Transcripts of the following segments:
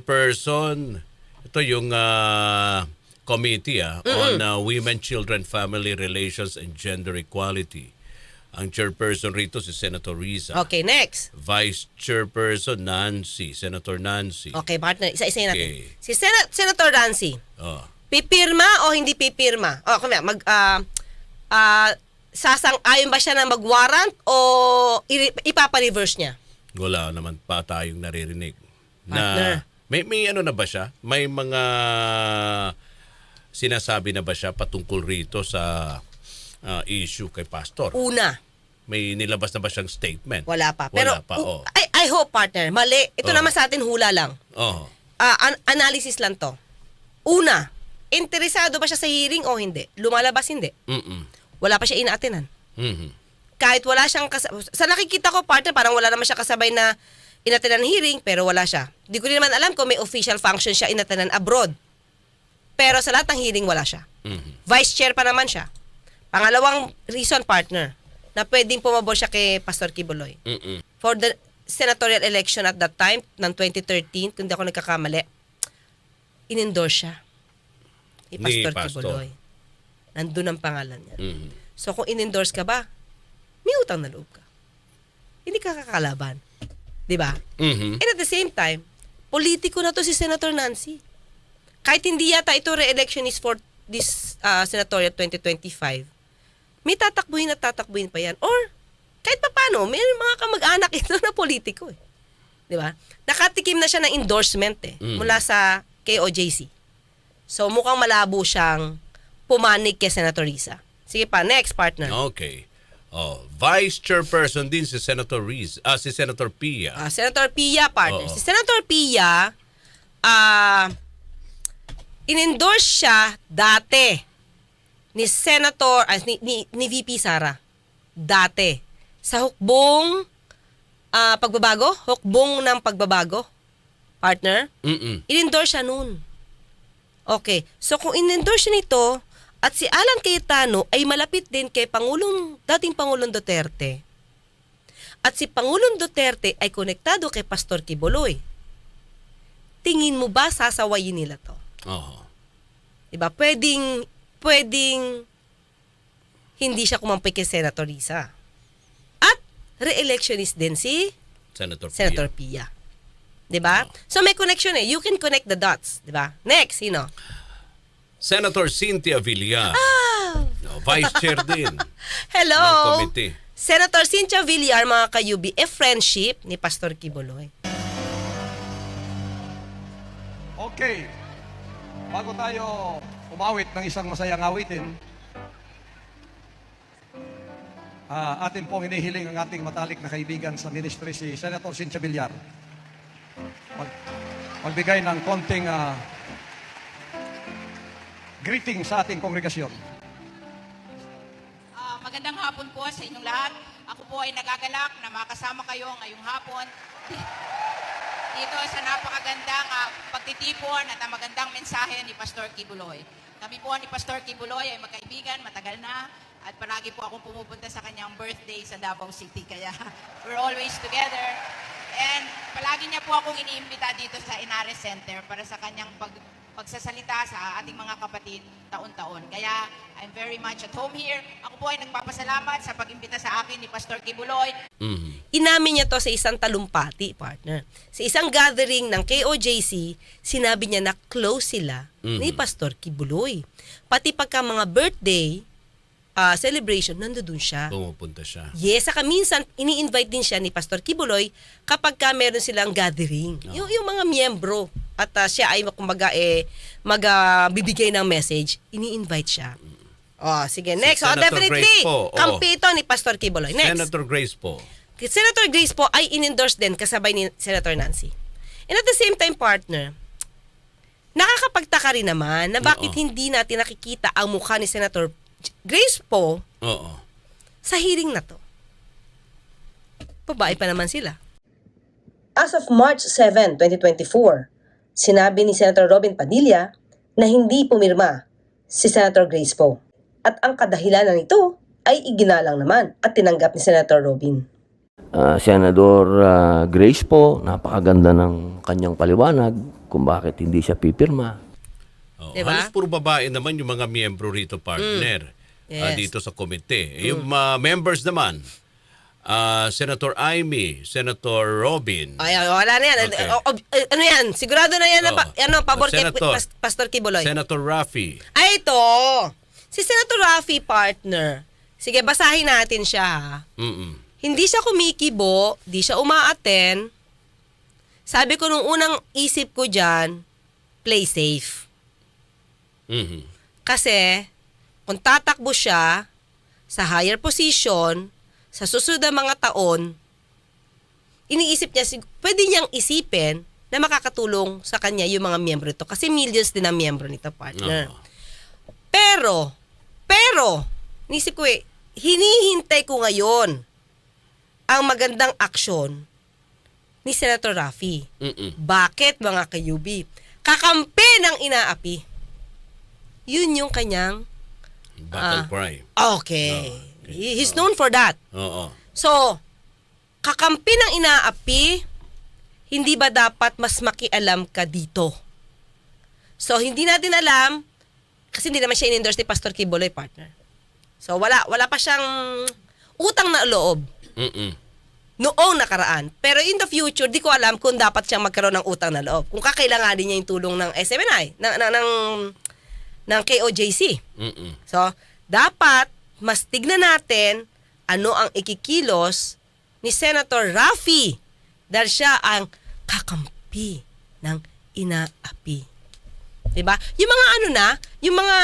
chairperson, ito yung committee on Women, Children, Family Relations and Gender Equality. Ang chairperson rito si Senator Riza. Okay, next. Vice chairperson Senator Nancy. Okay, partner, isa-isa natin. Okay. Si Senator Nancy, Oh. pipirma o hindi pipirma? Kung sasang-ayon ba siya na mag-warrant o ipapa-reverse niya? Wala naman pa tayong naririnig. Partner. Na may ano na ba siya? May mga sinasabi na ba siya patungkol rito sa issue kay Pastor? Una, May nilabas na ba siyang statement? wala pa. Pero Wala pa, oh. I hope, partner, mali. Ito Oh. naman sa atin hula lang. Oh. Analysis lang to. Una, interesado ba siya sa hearing o hindi? Lumalabas hindi. Wala pa siya ina-attenan. Kahit wala siyang sa nakikita ko, partner, parang wala naman siya kasabay na inatenan hearing, pero wala siya. Di ko rin naman alam kung may official function siya inatenan abroad. Pero sa lahat ng hearing, wala siya. Vice chair pa naman siya. Pangalawang reason, partner, na pwedeng pumabor siya kay Pastor Kibuloy. For the senatorial election at that time, ng 2013, kung di ako nagkakamali, in-endorse siya ni Pastor Kibuloy. Nandun ang pangalan niya. So kung in-endorse ka ba, may utang na loob ka. Hindi ka kakalaban. Diba? And at the same time, politiko na to si Senator Nancy. Kahit hindi yata ito re-election is for this senatorial 2025, may tatakbuhin at tatakbuhin pa yan. Or, kahit pa paano, may mga kamag-anak ito na politiko eh. Diba? Nakatikim na siya ng endorsement mula sa KOJC. So, mukhang malabo siyang pumanig kay Senator Riza. Sige pa, next partner. Okay. Vice chairperson din si Senator si Senator Pia. Senator Pia, partner. Oo. Si Senator Pia, in-endorse siya dati ni Senator, ni VP Sara. Dati. Sa hukbong pagbabago? Hukbong ng pagbabago? Partner? In-endorse siya noon. Okay. So kung in-endorse siya nito, at si Alan Cayetano ay malapit din kay dating Pangulong Duterte. At si Pangulong Duterte ay konektado kay Pastor Kibuloy. Tingin mo ba sasawayin nila to? Diba? Pwedeng hindi siya kumampi kay Senator Riza. At re-electionist din si Senator Pia. Diba? So may connection eh. You can connect the dots. Diba? Next, sino? Senator Cynthia Villar. Vice chair din. Hello. Ng committee. Senator Cynthia Villar, mga kayubi, friendship ni Pastor Kibuloy. Okay. Bago tayo umawit ng isang masayang awitin, atin pong inihiling ang ating matalik na kaibigan sa ministry, si Senator Cynthia Villar. Magbigay ng konting greeting sa ating kongregasyon. Magandang hapon po sa inyong lahat. Ako po ay nagagalak na makasama kayo ngayong hapon dito sa napakagandang pagtitipon at magandang mensahe ni Pastor Kibuloy. Kami po ni Pastor Kibuloy ay magkaibigan, matagal na, at palagi po akong pumupunta sa kanyang birthday sa Davao City. Kaya we're always together. And palagi niya po akong iniimbita dito sa Inares Center para sa kanyang pagsasalita sa ating mga kapatid taon-taon. Kaya I'm very much at home here. Ako po ay nagpapasalamat sa pag-imbita sa akin ni Pastor Kibuloy. Inamin niya to sa isang talumpati, partner. Sa isang gathering ng KOJC, sinabi niya na close sila ni Pastor Kibuloy. Pati pagka mga birthday celebration, nandoon siya. Pumupunta siya. Yes, saka minsan, ini-invite din siya ni Pastor Kibuloy kapag ka meron silang gathering. Yung mga miyembro. At siya ay kumbaga magbibigay ng message, ini-invite siya. Sige, next. Senator Definitely, Grace po. kampi ito ni Pastor Kibuloy. Next. Senator Grace po. Senator Grace po ay in-endorse din kasabay ni Senator Nancy. And at the same time, partner, nakakapagtaka rin naman na bakit hindi natin nakikita ang mukha ni Senator Grace po sa hearing na to. Babae pa naman sila. As of March 7, 2024, sinabi ni Senator Robin Padilla na hindi pumirma si Senator Grace Poe. At ang kadahilanan nito ay iginalang naman at tinanggap ni Senator Robin. Senador Grace po, napakaganda ng kanyang paliwanag kung bakit hindi siya pipirma. Oh, Diba? Halos puro babae naman yung mga miyembro rito, partner. Yes. Dito sa komite. Yung members naman, Senator Amy, Senator Robin. Ay, wala na yan. Okay. Ano yan? Sigurado na yan. Pabor kay Senator. Pastor Kibuloy. Senator Raffy. Ay, ito. Si Senator Raffy, partner. Sige, basahin natin siya, ha? Mm-mm. Hindi siya kumikibo, di siya umaaten. Sabi ko nung unang isip ko dyan, play safe. Mhm. Kasi, kung tatakbo siya sa higher position, sa susunod na mga taon, iniisip niya, pwede niyang isipin na makakatulong sa kanya yung mga miyembro nito. Kasi millions din ang miyembro nito, partner. Oo. Pero, inisip ko hinihintay ko ngayon ang magandang aksyon ni Senator Raffy. Mm-mm. Bakit, mga kayubi? Kakampi ng inaapi. Yun yung kanyang Battle cry. okay. He's known for that. Oo. So, kakampi ng inaapi, hindi ba dapat mas makialam ka dito? So, hindi natin alam, kasi hindi naman siya in-endorse ni Pastor Kibuloy, partner. So, wala pa siyang utang na loob Mm-mm. noong nakaraan. Pero in the future, di ko alam kung dapat siyang magkaroon ng utang na loob. Kung kakailanganin niya yung tulong ng SMNI, ng KOJC. Mm-mm. So, dapat mas tignan natin ano ang ikikilos ni Senator Raffy dahil siya ang kakampi ng inaapi. Diba? Yung mga yung mga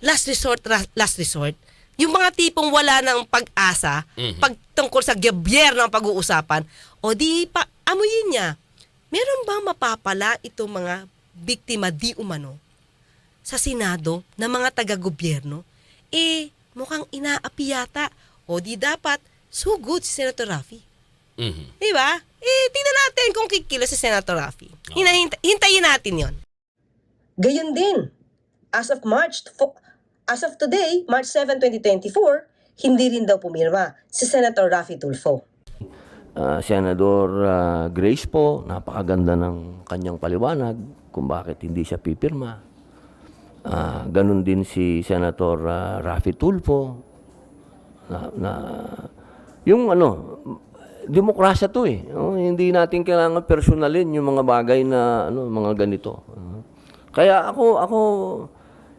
last resort, yung mga tipong wala ng pag-asa pag tungkol sa gobyerno ang pag-uusapan, o di pa, amuyin niya, meron bang mapapala itong mga biktima di umano sa Senado ng mga taga-gobyerno? Mukhang inaapi yata. O di dapat, sugod si Senator Raffy. Mhm. Diba? Tingnan natin kung kikilos si Senator Raffy. Hintayin natin yon. Gayon din, as of today, March 7, 2024, hindi rin daw pumirma si Senator Raffy Tulfo. Senador Grace po, napakaganda ng kanyang paliwanag kung bakit hindi siya pipirma. Ganun din si Senator Raffy Tulfo yung demokrasya to hindi natin kailangan personalin yung mga bagay na mga ganito. Kaya ako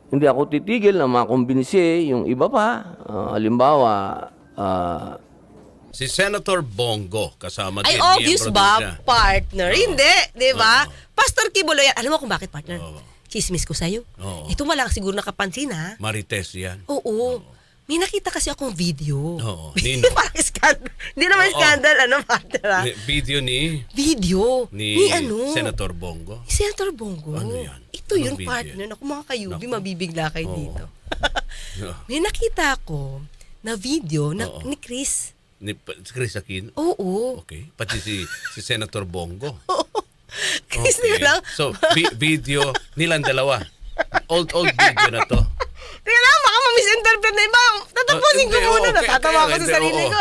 hindi ako titigil na makumbinsi yung iba pa. Halimbawa, Si Senator Bongo kasama Ay, din. obvious miyembro din ba, siya. partner? Hindi, di ba? Oo. Pastor Kibuloy, alam mo kung bakit, partner? Oo. Chismis ko sa'yo. Oo. Ito wala siguro nakapansin, ha? Marites yan. Oo. May nakita kasi akong video. Oo. Nino? Parang scandal. Hindi naman Oo. scandal, partner, ha? Video ni Video. Ni Senator Bongo. Senator Bongo. Ano yan? Ito Anong yun, video partner. Naku, mga kayubi, Naku. mabibigla kayo Oo. dito. Oo. May nakita ko na video Oo. ni Chris. Ni Chris Aquino? Oo. Okay. Pati si Senator Bongo. Chris Okay. na lang. So, video nilang dalawa. Old video na to. Teka lang, baka ma-misinterpret na iba. Tatapusin ko Hindi, muna. okay, Natatawa okay, ko sa hindi, sarili oo. ko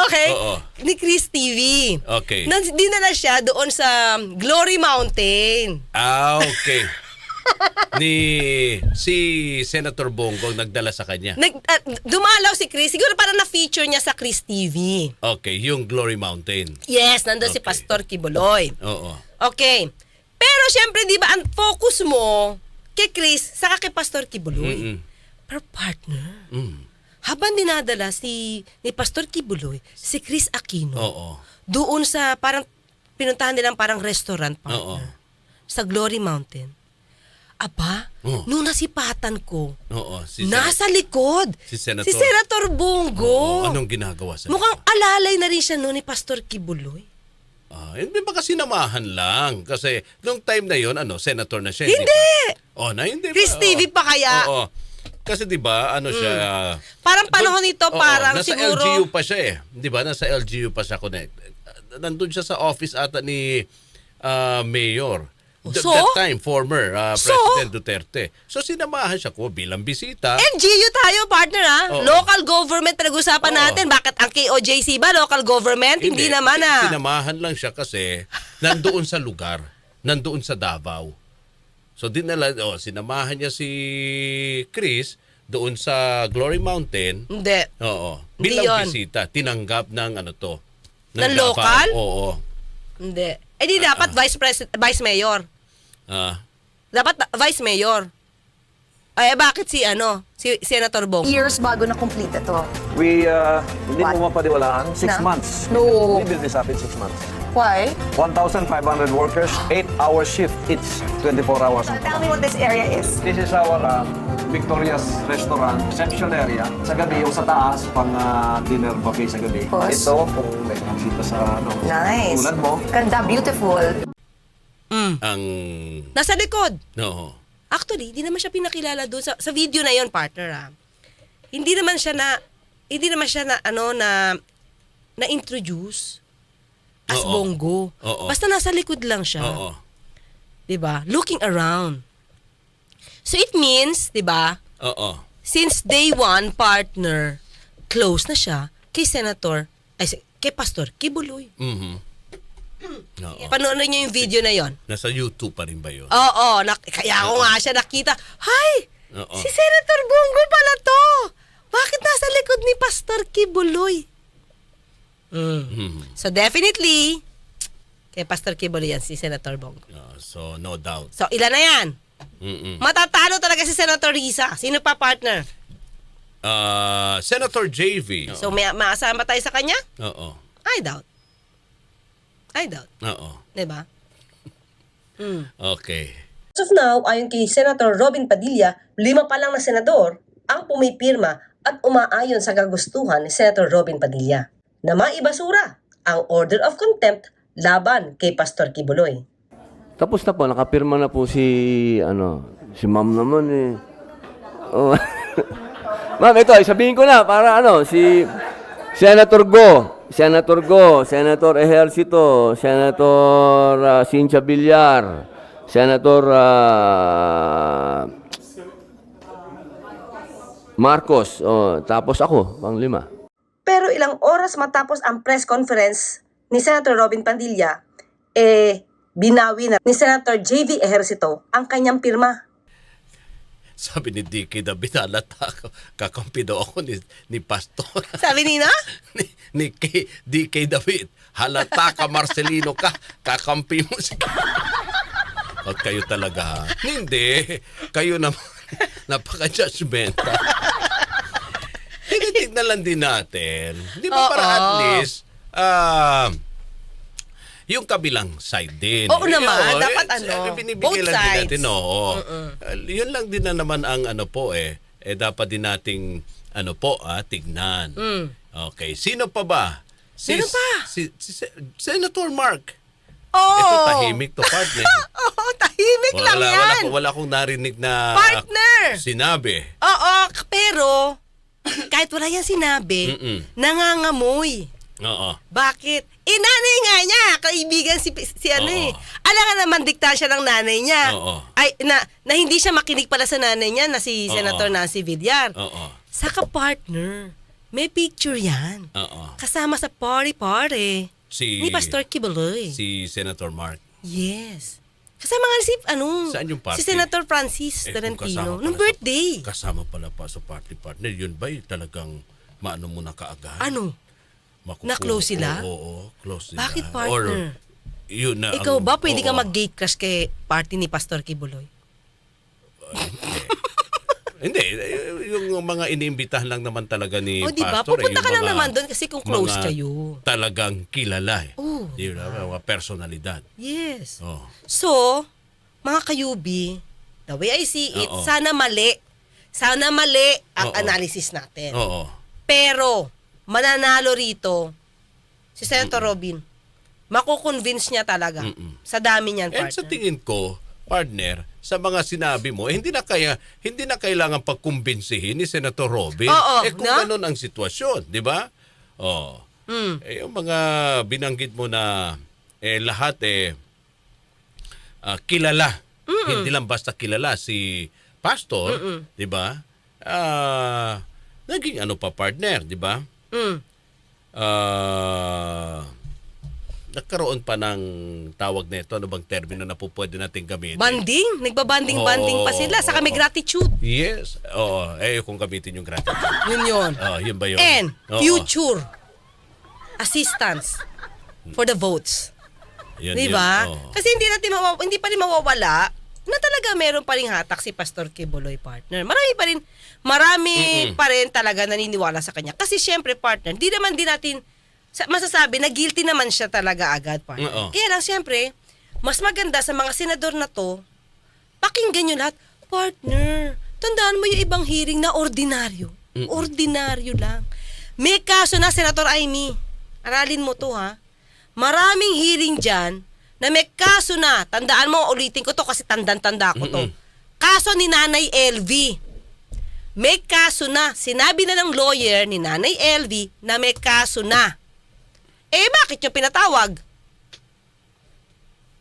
Okay. Oo. Ni Chris TV. Okay. Dinala siya doon sa Glory Mountain. Okay. Si Senator Bongo nagdala sa kanya. Dumalaw si Chris. Siguro parang na-feature niya sa Chris TV. Okay, yung Glory Mountain. Yes, nandun si Okay. Pastor Kibuloy. Oo. Okay. Pero syempre, di ba, ang focus mo kay Chris, saka kay Pastor Kibuloy. Mm-mm. Pero partner, Mm. habang dinadala ni Pastor Kibuloy, si Chris Aquino, Oo. doon sa parang, pinuntahan nilang parang restaurant, Oo. partner, sa Glory Mountain. Aba, Oo. nung nasipatan ko, Oo. nasa likod, si Senator- si Senator Bongo. Oo. Anong ginagawa sa Mukhang alalay na rin siya noon ni Pastor Kibuloy. Hindi ba kasi namahan lang? Kasi nung time na yon senator na siya. Hindi! Hindi ba? Chris TV pa kaya? Oo. Kasi 'di ba, siya Parang panahon nito, Oo, parang nasa siguro... LGU pa siya eh. 'Di ba? Nasa LGU pa siya connect. Nandun siya sa office ata ni Mayor. So? That time, former So? President Duterte. So sinamahan siya ko bilang bisita. LGU tayo, partner, ha? Oo. Local government pinag-usapan Oo. natin. Bakit ang KOJC ba local government? Hindi naman, Sinamahan lang siya kasi nandoon sa lugar. nandoon sa Davao. So sinamahan niya si Chris doon sa Glory Mountain. Hindi. Oo. Hindi Bilang yun. bisita, tinanggap ng ng Ng Davao. local? Oo. Hindi. Eh di dapat vice mayor. Ah, Dapat vice mayor. Ay, bakit si Senator Bong? Years bago na-complete ito. We, hindi What? mo mapaniwalaan, 6 Na? months. No. We built this up in 6 months. Why? 1,500 workers, 8-hour shift each, 24 hours. Tell me what this area is. This is our Victoria's Restaurant, reception area. Sa gabi, yung sa taas, pang dinner buffet sa gabi. Boss. Ito, kung may nakita sa Nice. tulad mo. Ganda, beautiful. ang Nasa likod. no. Actually, hindi naman siya pinakilala doon sa video na yon, partner. Hindi naman siya na introduce as Oo. Bongo. Oo. Basta nasa likod lang siya. Oo. 'Di ba? Looking around. So it means, 'di ba, Oo. since day one, partner, close na siya kay kay Pastor Kibuloy. Mhm. Oo. Panoorin niyo yung video na yon. Nasa YouTube pa rin ba 'yun? Oo, kaya ako nga siya nakita. Hay! Oo. Si Senator Bongo pala to! Bakit nasa likod ni Pastor Kibuloy? Mhm. So definitely, kay Pastor Kibuloy yan, si Senator Bongo. So no doubt. So ilan na yan? Mhm. Matatalo talaga si Senator Risa. Sino pa, partner? Senator JV. So may maasahan ba tayo sa kanya? Oo. I doubt. Oo. Diba? Okay. As of now, ayon kay Senator Robin Padilla, 5 pa lang na senador ang pumipirma at umaayon sa kagustuhan ni Senator Robin Padilla na maibasura ang order of contempt laban kay Pastor Kibuloy. Tapos na po, nakapirma na po si ma'am naman eh. Oh. Ma'am, ito, sabihin ko na para si Senator Senator Ejercito, Senator Cynthia Villar, Senator Marcos, tapos ako, pang-5. Pero ilang oras matapos ang press conference ni Senator Robin Padilla, binawi na ni Senator JV Ejercito ang kanyang pirma. Sabi ni DK David, halata ako. Kakampi daw ako ni Pastor. Sabi ni ni DK David, halata ka Marcelino ka. Kakampi mo si At kayo talaga. Hindi. Kayo naman. Napaka-judgmental. Tinitignan lang din natin. Di ba para at least, yung kabilang side din. Oo naman, dapat binibigay both lang din sides. natin, oo. Yun lang din na naman ang dapat din nating tignan. Okay, sino pa ba? Sino pa? Si Senator Mark. Oo. Ito tahimik to, partner. Oo, tahimik lang yan. Wala akong narinig na Partner! sinabi. Oo, pero kahit wala yan sinabi, nangangamoy. Oo. Bakit? Nanay nga niya, kaibigan si Oo. Alam nga naman diktahan siya ng nanay niya. Oo. Ay, na hindi siya makinig pala sa nanay niya na si Oo. Senator Nancy Villar. Oo. Saka partner, may picture yan. Oo. Kasama sa party Si ni Pastor Kibuloy. Si Senator Mark. Yes. Kasama nga si Saan yung party? si Senator Francis Kung kasama Tolentino pala nung birthday. Kasama pala pa sa party partner. Yun ba talagang maano mo na kaagad? Ano? Na-close sila? Oo, close sila. Bakit, partner? Or, yun na Ikaw ang- ba pwede ka oo. mag-gate crush kay party ni Pastor Kibuloy? Hindi, yung mga iniimbitahan lang naman talaga ni O, di ba? Pastor. Pupunta yung ka lang mga- naman doon kasi kung close mga kayo. Talagang kilala eh. Oo. Di ba? Mga personalidad. Yes. Oh. So, mga kayubi, the way I see it, Oo. sana mali. Sana mali ang Oo. analysis natin. Oo. Pero, mananalo rito, si Senator Robin, makukonvince niya talaga sa dami niyan, And sa partner. tingin ko, partner, sa mga sinabi mo, hindi na kailangan pagkumbinsihin ni Senator Robin. Oo, kung no? ganun ang sitwasyon, di ba? Oh. Yung mga binanggit mo na lahat kilala. Hindi lang basta kilala si Pastor, di ba? Naging ano pa partner, di ba? nagkaroon pa ng tawag nito, ano bang termino na po pwede nating gamitin? Banding. Nagbabanding-banding pa sila. Saka may gratitude. Yes. Oo. Kung gamitin yung gratitude. Yun. Yun ba yun? And Oo. future assistance for the votes. Yun, Di yun. ba? Oo. Kasi hindi pa rin mawawala na talaga meron pa rin hatak si Pastor Kibuloy, partner. Marami pa rin talaga naniniwala sa kanya. Kasi syempre, partner, di naman din natin masasabi na guilty naman siya talaga agad, partner. Oo. Kaya lang, syempre, mas maganda sa mga senador na to, pakinggan nyo lahat, partner, tandaan mo yung ibang hearing na ordinaryo. Ordinaryo lang. May kaso na, Senator Amy. Aralin mo to, ha? Maraming hearing dyan na may kaso na. Tandaan mo, ulitin ko to kasi tandang-tanda ko to. Kaso ni Nanay LV. May kaso na. Sinabi na ng lawyer ni Nanay LV na may kaso na. Bakit nyo pinatawag?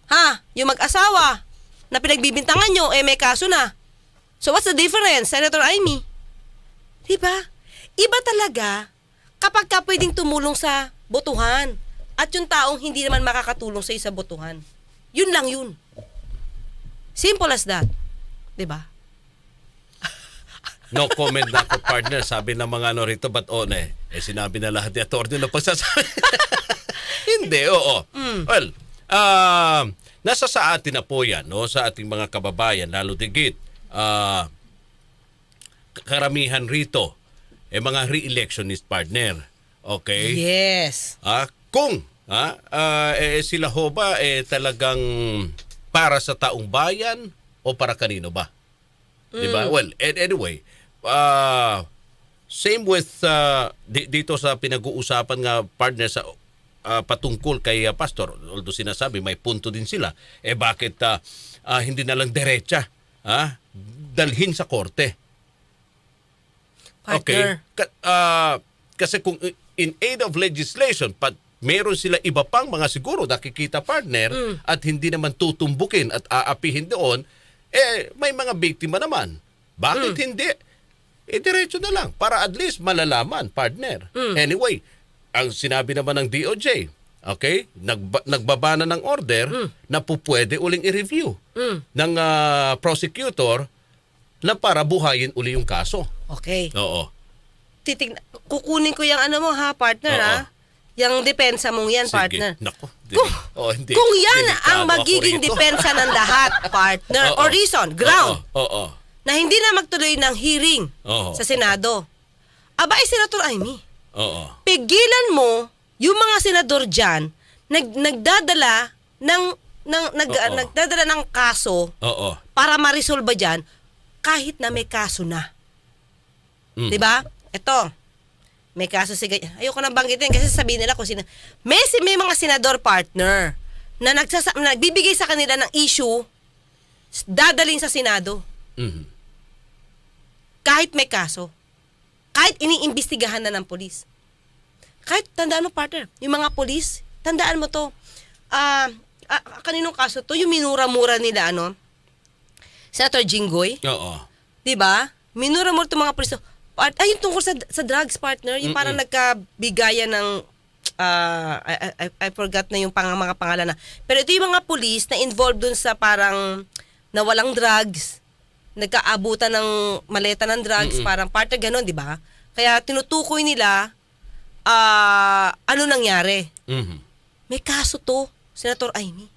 Ha? Yung mag-asawa na pinagbibintangan nyo, may kaso na. So what's the difference, Senator Amy? Diba? Iba talaga kapag ka pwedeng tumulong sa botohan at yung taong hindi naman makakatulong sa sa botohan. Yun lang yun. Simple as that. Diba? No comment na ako, partner. Sabi ng mga ano rito, but sinabi na lahat ni attorney na pagsasabi. Hindi, oo. Well, nasa sa atin na po yan, no? Sa ating mga kababayan, lalo digit. Karamihan rito, mga re-electionist, partner. Okay? Yes. Kung sila ho ba talagang para sa taong bayan o para kanino ba? Diba? Well, anyway, same with dito sa pinag-uusapan nga, partner, sa patungkol kay Pastor, although sinasabi may punto din sila, bakit hindi na lang derecha dalhin sa korte? Okay? Partner. Kasi kung in aid of legislation, meron sila iba pang mga siguro nakikita, partner, at hindi naman tutumbukin at aapihin doon, may mga biktima naman. Bakit hindi? Diretso na lang para at least malalaman, partner. Anyway, ang sinabi naman ng DOJ, okay, nagbaba na ng order na pupwede uling i-review ng prosecutor na para buhayin uli yung kaso. Okay. Oo. Kukunin ko yung ano mo, ha, partner, Oo. ha? Yung depensa mong yan, Sige. partner. Nako. Hindi. Kung yan Delikado ang ako magiging rito. depensa ng lahat, partner, Oo. or reason, ground, Oo. na hindi na magtuloy ng hearing Oo. sa Senado, Senator Amy, Oo. pigilan mo yung mga senador dyan nagdadala nagdadala ng kaso Oo. para ma-resolve dyan kahit na may kaso na. Diba? Ito, may kaso si ayoko nang banggitin kasi sabihin nila kung sino. May mga senador, partner, na nagbibigay sa kanila ng issue, dadalhin sa Senado. Kahit may kaso. Kahit iniimbestigahan na ng polis. Kahit, tandaan mo, partner, yung mga polis, tandaan mo to, kaninong kaso to? Yung minura-mura nila, Senator Jinggoy. Oo. Diba? Minura-mura itong mga polis. Yung tungkol sa drugs, partner, yung parang nagkabigayan ng, I forgot na yung mga pangalan na. Pero ito yung mga polis na involved dun sa parang nawalang drugs, nagkaabutan ng maleta ng drugs, parang partner ganon, di ba? Kaya tinutukoy nila, ano nangyari? May kaso to, Senator Amy.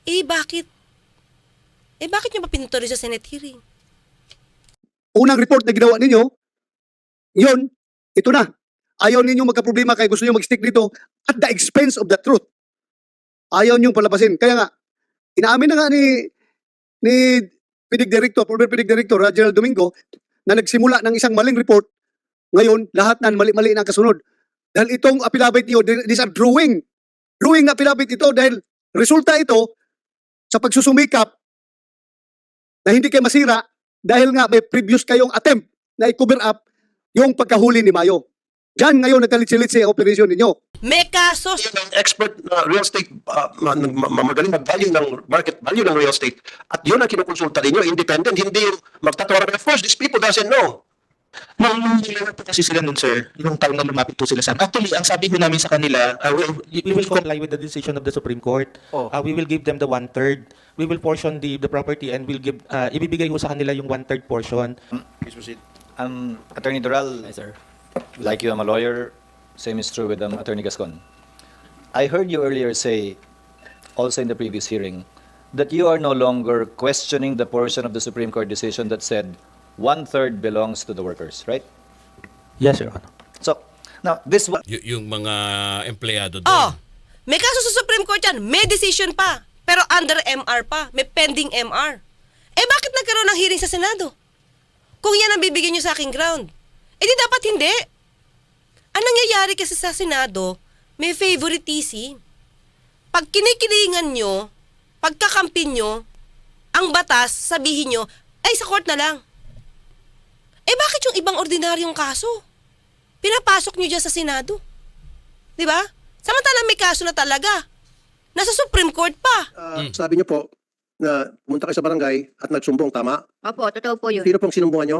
Bakit? Bakit nyo pa pinutuloy sa Senate hearing? Unang report na ginawa ninyo, yun, ito na. Ayaw ninyo magka-problema kaya gusto nyo mag-stick dito at the expense of the truth. Ayaw nyo palabasin. Kaya nga, inaamin na nga ni former PDIC Director, General Domingo, na nagsimula ng isang maling report. Ngayon, lahat na mali-mali na kasunod. Dahil itong affidavit niyo, these are drawing. Drawing na affidavit ito dahil resulta ito sa pagsusumikap na hindi kayo masira dahil nga may previous kayong attempt na i-cover up yung pagkahuli ni Mayo. Diyan ngayon nagkalit-silit sa operation ninyo. May kaso. Yung expert na real estate, magaling mag-value ng market value ng real estate. At yun ang kinukonsulta ninyo, independent, hindi yung magtatrabaho. Of course, these people doesn't know. Nung nilawag po kasi sila nun, sir, yung time na lumapit po sila sa amin. Actually, ang sabi ko namin sa kanila, we will comply with the decision of the Supreme Court. We will give them the 1/3. We will portion the property and we'll give, ibibigay ko sa kanila yung 1/3 portion. Please proceed. Attorney Doral, sir. Like you, I'm a lawyer. Same is true with Attorney Gascon. I heard you earlier say, also in the previous hearing, that you are no longer questioning the portion of the Supreme Court decision that said 1/3 belongs to the workers, right? Yes, Your Honor. So, now, this was... Yung mga empleyado doon. Oh, may kaso sa Supreme Court yan. May decision pa. Pero under MR pa. May pending MR. Eh bakit nagkaroon ng hearing sa Senado? Kung yan ang bibigyan nyo sa aking ground. Eh di dapat hindi. Ang nangyayari kasi sa Senado, may favoritism. Pag kinikilingan nyo, pagkakampi nyo, ang batas, sabihin nyo, ay sa court na lang. Eh bakit yung ibang ordinaryong kaso? Pinapasok nyo dyan sa Senado. Di ba? Samantala may kaso na talaga. Nasa Supreme Court pa. Sabi niyo po na pumunta kayo sa barangay at nagsumbong, tama? Opo, totoo po yun. Sino pong sinumbungan niyo?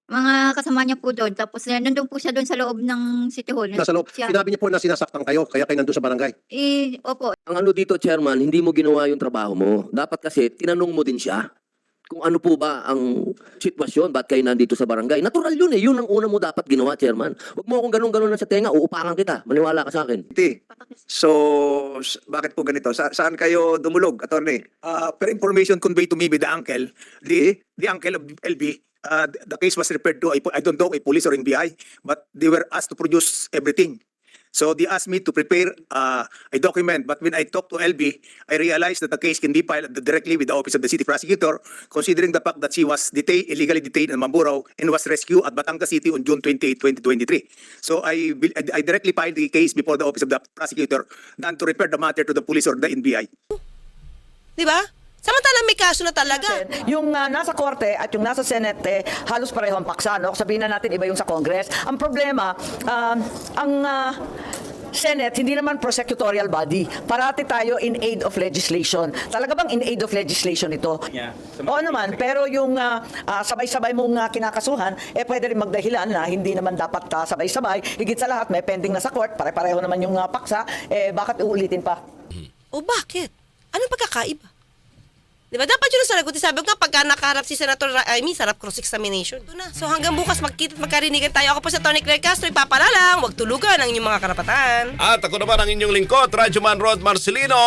Mga kasama niya po doon. Tapos nandun po siya doon sa loob ng City Hall. Nasa loob. Siya. Sinabi niyo po na sinasaktan kayo, kaya kayo nandun sa barangay. Opo. Ang ano dito, Chairman, hindi mo ginawa yung trabaho mo. Dapat kasi tinanong mo din siya kung ano po ba ang sitwasyon, ba't kayo nandito sa barangay. Natural yun eh. Yun ang una mo dapat ginawa, Chairman. Huwag mo akong ganun-ganun na sa tenga, uupakan kita. Maniwala ka sa akin. So, bakit po ganito? Saan kayo dumulog, attorney? Per information conveyed to me by the uncle, the uncle of LB, the case was referred to, I don't know, a police or NBI, but they were asked to produce everything. So they asked me to prepare a document, but when I talked to LB, I realized that the case can be filed directly with the Office of the City Prosecutor, considering the fact that she was illegally detained in Mamburao and was rescued at Batangas City on June 28, 2023. So I directly filed the case before the Office of the Prosecutor than to refer the matter to the police or the NBI. Di ba? Samantala may kaso na talaga. Yung nasa korte at yung nasa senate, halos pareho ang paksa. No? Sabihin na natin, iba yung sa Congress. Ang problema, ang Senate, hindi naman prosecutorial body. Parati tayo in aid of legislation. Talaga bang in aid of legislation ito? Yeah. Oo naman, pero yung sabay-sabay mong kinakasuhan, pwede rin magdahilan na hindi naman dapat sabay-sabay. Higit sa lahat, may pending na sa court, pare-pareho naman yung paksa, bakit uulitin pa? O bakit? Anong pagkakaiba? Di ba? Dapat yun ang sanagutin. Sabi ko nga, pagka nakaharap si Senator Raimi, sarap cross-examination. Ito na. So hanggang bukas magkita at magkarinigan tayo. Ako po sa Tony Claire Castro, ipapalalang, huwag tulugan ang inyong mga karapatan. At ako naman ang inyong lingkod, Radyoman Rod Marcelino.